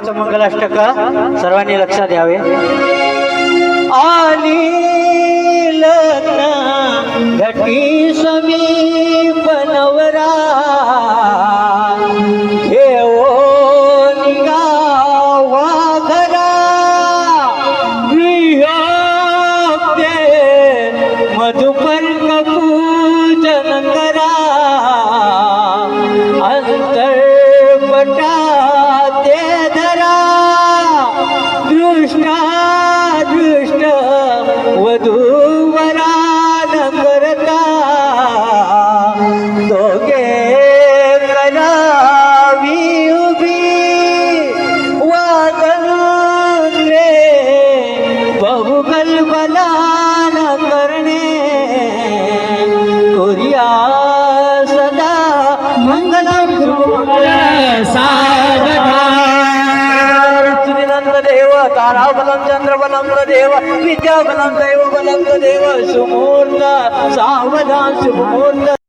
मंगलाष्टक सर्वांनी लक्षात द्यावे. आली लग्न घटी समीप नवरा घेओ निघावा घरा विहते मधुपर्क पूजन करा अंतर्पटा ते धरा दृष्टा दृष्ट वधूवरा न करता दोघे करावी उभी वागण रे बहुकल्पना न करणे कोरिया सदा मंगलम देव ताराबलं चंद्रबलं देव विद्याबलं दैवबलं देव सुमूर्त सावधान सुमूर्त